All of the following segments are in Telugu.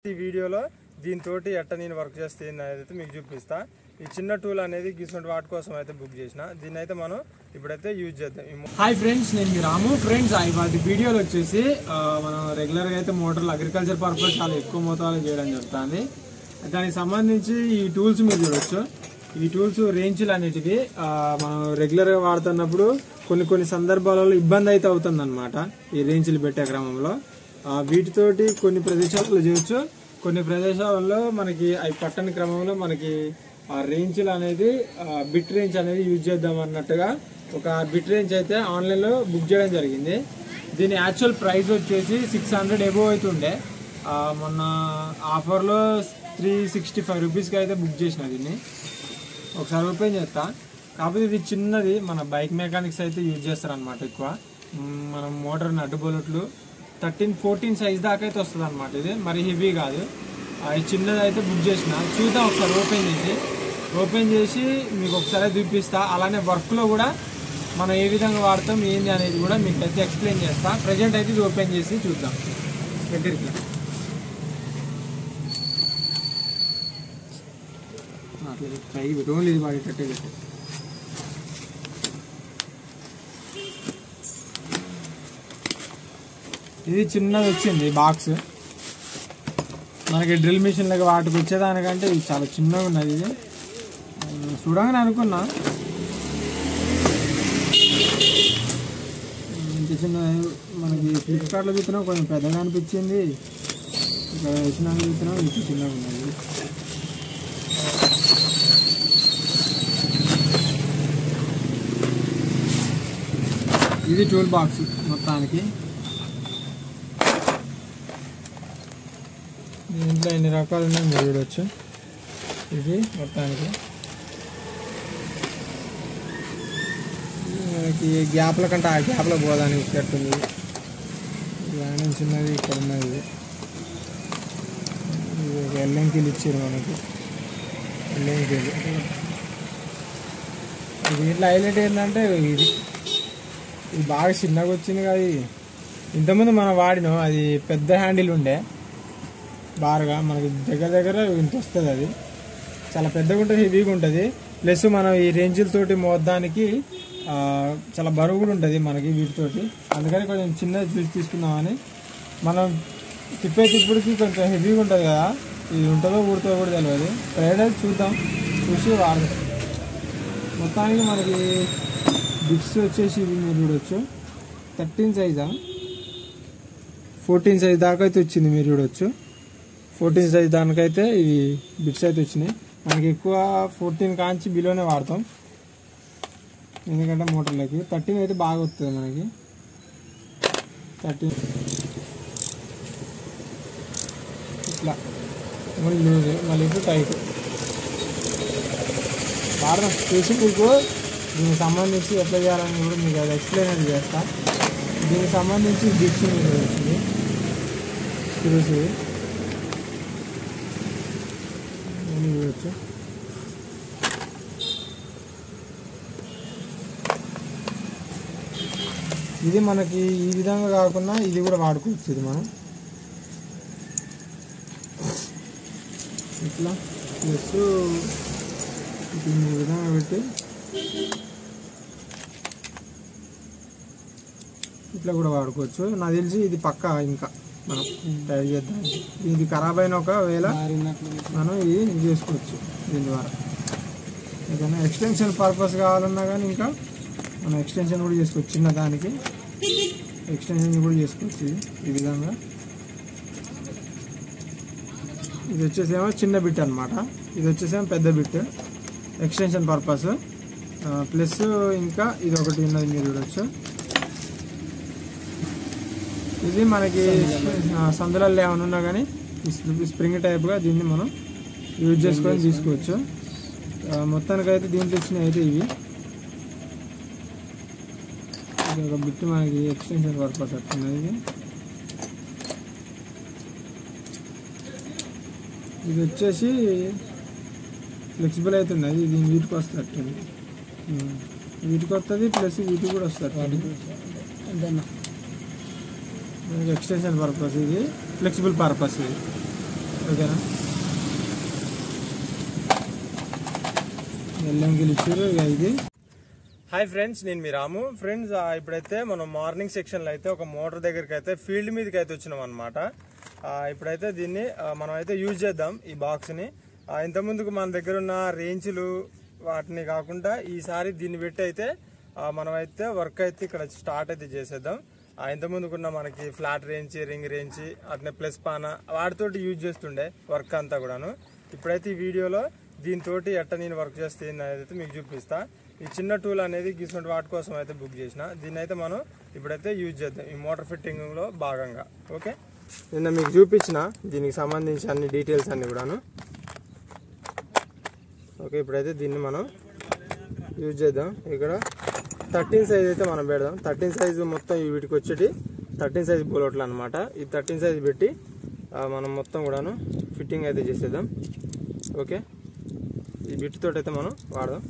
ఈ వీడియోలో దీంతోటి ఎట్ట నేను వర్క్ చేస్తే అయితే మీకు చూపిస్తా. ఈ చిన్న టూల్ అనేది గిసొంటి వాటి కోసం అయితే బుక్ చేసిన. దీన్ని అయితే మనం ఇప్పుడైతే యూజ్ చేద్దాం. హాయ్ ఫ్రెండ్స్, నేను మీ రాము. ఫ్రెండ్స్, వాటి వీడియోలో వచ్చేసి మనం రెగ్యులర్గా అయితే మోటార్లు అగ్రికల్చర్ పర్పస్ చాలా ఎక్కువ మోతాదులో చేయడం జరుగుతుంది. దానికి సంబంధించి ఈ టూల్స్ మీరు చూడొచ్చు. ఈ టూల్స్ రేంజ్లు అనేటివి మనం రెగ్యులర్గా వాడుతున్నప్పుడు కొన్ని సందర్భాలలో ఇబ్బంది అయితే అవుతుంది అనమాట. ఈ రేంజ్లు పెట్టే క్రమంలో వీటితోటి కొన్ని ప్రదేశాలలో చేయొచ్చు, కొన్ని ప్రదేశాలలో మనకి అవి పట్టని క్రమంలో మనకి ఆ రేంజ్లు అనేది బిట్ రేంజ్ అనేది యూజ్ చేద్దాం అన్నట్టుగా ఒక బిట్ రేంజ్ అయితే ఆన్లైన్లో బుక్ చేయడం జరిగింది. దీని యాక్చువల్ ప్రైస్ వచ్చేసి 600 ఎబో అయితే ఉండే. మొన్న ఆఫర్లో 365 రూపీస్కి అయితే బుక్ చేసిన. దీన్ని ఒకసారి ఓపెన్ చేస్తా. కాకపోతే ఇది చిన్నది, మన బైక్ మెకానిక్స్ అయితే యూజ్ చేస్తారనమాట ఎక్కువ. మనం మోటార్ నట్టు బోల్ట్లు 13-14 సైజ్ దాకా అయితే వస్తుంది అనమాట. ఇది మరి హెవీ కాదు. ఇది చిన్నది అయితే బుక్ చేసిన. చూద్దాం ఒకసారి ఓపెన్ చేసి మీకు ఒకసారి చూపిస్తా. అలానే వర్క్లో కూడా మనం ఏ విధంగా వాడతాం ఏంది అనేది కూడా మీకు అయితే ఎక్స్ప్లెయిన్ చేస్తా. ప్రజెంట్ అయితే ఇది ఓపెన్ చేసి చూద్దాం దగ్గరికి. ట్రై పెట్టు, ఓన్లీ ఇది వాడేటట్టే పెట్టు. ఇది చిన్నది వచ్చింది బాక్స్. మనకి డ్రిల్ మిషన్ లాగా వాటికి వచ్చేదానికంటే ఇది చాలా చిన్నగా ఉన్నది. ఇది చూడగానే అనుకున్నా ఇంత చిన్న. మనకి ఫ్లిప్కార్ట్లో చూస్తున్నాం కొంచెం పెద్దగా అనిపించింది, ఇక్కడ వచ్చినాక చూస్తున్నాం ఇంత చిన్నగా ఉన్నది. ఇది టూల్ బాక్స్ మొత్తానికి. దీంట్లో ఎన్ని రకాలు ఉన్నాయి మీరు చూడవచ్చు. ఇది మొత్తానికి మనకి గ్యాప్ల కంటే ఆ గ్యాప్లో పోదానికి ఇక్కడుంది. గ్యానం చిన్నది ఇక్కడ ఉన్నది. ఇది ఎల్లంకిలు ఇచ్చారు మనకి, ఎల్లంకిలు. దీంట్లో హైలైట్ ఏంటంటే ఇది బాగా చిన్నగా వచ్చింది కదా. ఇది ఇంతకుముందు మనం వాడినాం, అది పెద్ద హ్యాండిల్ ఉండే బాగా మనకి దగ్గర ఇంత వస్తుంది. అది చాలా పెద్దగా ఉంటుంది, హెవీగా ఉంటుంది. ప్లస్ మనం ఈ రేంజ్లతోటి మోద్దానికి చాలా బరువు కూడా ఉంటుంది మనకి వీటితోటి. అందుకని కొంచెం చిన్నది చూసి తీసుకుందామని. మనం తిప్పేటప్పటికి కొంచెం హెవీగా ఉంటుంది కదా, ఇది ఉంటుందో ఊడుతుందో కూడా తెలియదు. ట్రైడ్ అయితే చూసి వాడదాం. మొత్తానికి మనకి బిట్స్ వచ్చేసి ఇవి మీరు చూడవచ్చు. 13 సైజా 14 సైజ్ దాకా అయితే వచ్చింది. మీరు చూడవచ్చు 14 సైజ్ దానికైతే ఇవి బిట్స్ అయితే వచ్చినాయి. మనకి ఎక్కువ 14 కాంచి బిలోనే వాడతాం, ఎందుకంటే మోటార్లకి. 13 అయితే బాగా వస్తుంది మనకి. 13 ఇట్లా మళ్ళీ లూజ్, మళ్ళీ ఇప్పుడు టైట్ వాడదాం. చూసి మీకు దీనికి సంబంధించి ఎట్లా చేయాలని కూడా మీకు అది ఎక్స్ప్లెయిన్ అనేది చేస్తా. దీనికి సంబంధించి బిట్స్ మీరు వచ్చింది, స్క్రూస్ చూడవచ్చు. ఇది మనకి ఈ విధంగా కాకుండా ఇది కూడా వాడుకోవచ్చు. ఇది మనం ఇట్లా ప్లస్ ఈ విధంగా పెట్టి ఇట్లా కూడా వాడుకోవచ్చు. నాకు తెలిసి ఇది పక్కా ఇంకా మనం ట్రై చేద్దాం. ఇది ఖరాబ్ అయిన ఒకవేళ మనం ఇది చేసుకోవచ్చు. దీని ద్వారా ఏదైనా ఎక్స్టెన్షన్ పర్పస్ కావాలన్నా కానీ ఇంకా మనం ఎక్స్టెన్షన్ కూడా చేసుకోవచ్చు. చిన్న దానికి ఎక్స్టెన్షన్ కూడా చేసుకోవచ్చు. ఈ విధంగా ఇది వచ్చేసేమో చిన్న బిట్ అనమాట, ఇది వచ్చేసేమో పెద్ద బిట్ ఎక్స్టెన్షన్ పర్పస్. ప్లస్ ఇంకా ఇది ఒకటి ఉన్నది మీరు చూడవచ్చు. ఇది మనకి సందులలో ఏమైనా ఉన్నా కానీ స్ప్రింగ్ టైప్గా దీన్ని మనం యూజ్ చేసుకొని తీసుకోవచ్చు. మొత్తానికైతే దీంట్లో వచ్చినాయి అయితే ఇవి. ఇది ఒక బిట్ మనకి ఎక్స్టెన్షన్ పర్పస్ వస్తున్నది. ఇది వచ్చేసి ఫ్లెక్సిబుల్ అవుతున్నది. ఇది వీటికి వస్తుంది, వీటికి వస్తుంది ప్లస్ వీటికి కూడా వస్తుంది. ఎక్స్టెన్షన్ పర్పస్, ఇది ఫ్లెక్సిబుల్ పర్పస్. ఇది ఓకేనా. ఎల్లంగిలు ఇచ్చారు ఇది. హాయ్ ఫ్రెండ్స్, నేను మీ రాము. ఫ్రెండ్స్, ఇప్పుడైతే మనం మార్నింగ్ సెక్షన్లో అయితే ఒక మోటార్ దగ్గరికి అయితే ఫీల్డ్ మీదకి అయితే వచ్చినాం అనమాట. ఇప్పుడైతే దీన్ని మనం అయితే యూజ్ చేద్దాం ఈ బాక్స్ని. ఇంతకుముందుకు మన దగ్గర ఉన్న రేంజ్లు వాటిని కాకుండా ఈసారి దీన్ని పెట్టి అయితే మనమైతే వర్క్ అయితే ఇక్కడ స్టార్ట్ అయితే చేసేద్దాం. ఇంతకుముందుకున్న మనకి ఫ్లాట్ రేంజ్, రింగ్ రేంజ్, అట్నే ప్లస్ పాన వాటితోటి యూజ్ చేస్తుండే వర్క్ అంతా కూడాను. ఇప్పుడైతే ఈ వీడియోలో దీంతో ఎట్ట నేను వర్క్ చేస్తే అయితే మీకు చూపిస్తా. ఈ చిన్న టూల్ అనేది గిసుంటి వాటి కోసం అయితే బుక్ చేసిన. దీన్ని అయితే మనం ఇప్పుడైతే యూజ్ చేద్దాం ఈ మోటార్ ఫిట్టింగ్లో భాగంగా. ఓకే, నిన్న మీకు చూపించిన దీనికి సంబంధించి అన్ని డీటెయిల్స్ అన్ని కూడాను. ఓకే, ఇప్పుడైతే దీన్ని మనం యూజ్ చేద్దాం. ఇక్కడ 13 సైజ్ అయితే మనం పెడదాం. 13 సైజు మొత్తం వీటికి వచ్చేటి 13 సైజ్ బోలోట్లు అనమాట. ఈ 13 సైజ్ పెట్టి మనం మొత్తం కూడాను ఫిట్టింగ్ అయితే చేసేద్దాం. ఓకే, ఈ బిట్ తోటి అయితే మనం వాడదాం.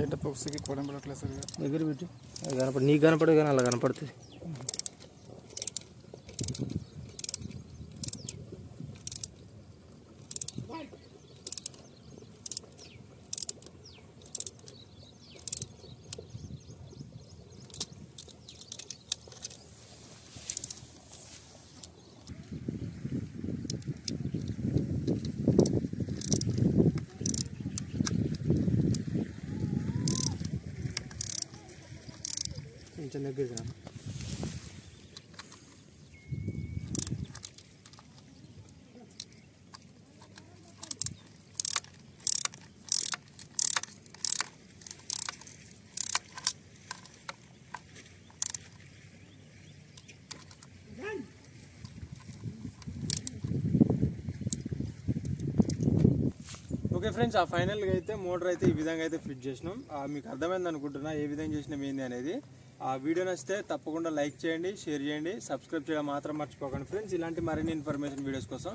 ఏంటో పొక్స్కి కోడం పడట్లేదు సార్. దగ్గర పెట్టి కనపడు, నీకు కనపడదు కానీ అలా కనపడుతుంది. కొంచెం దగ్గర ఓకే ఫ్రెండ్స్, ఫైనల్గా అయితే మోటార్ అయితే ఈ విధంగా అయితే ఫిట్ చేసినాం. మీకు అర్థమైంది అనుకుంటున్నా ఏ విధంగా చేసినాం ఏంది అనేది. వీడియో నచ్చితే తప్పకుండా లైక్ చేయండి, షేర్ చేయండి, సబ్స్క్రైబ్ చేయడం మాత్రం మర్చిపోకండి ఫ్రెండ్స్. ఇలాంటి మరిన్ని ఇన్ఫర్మేషన్ వీడియోస్ కోసం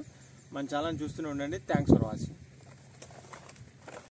మన ఛానల్ చూస్తూనే ఉండండి. Thanks for watching.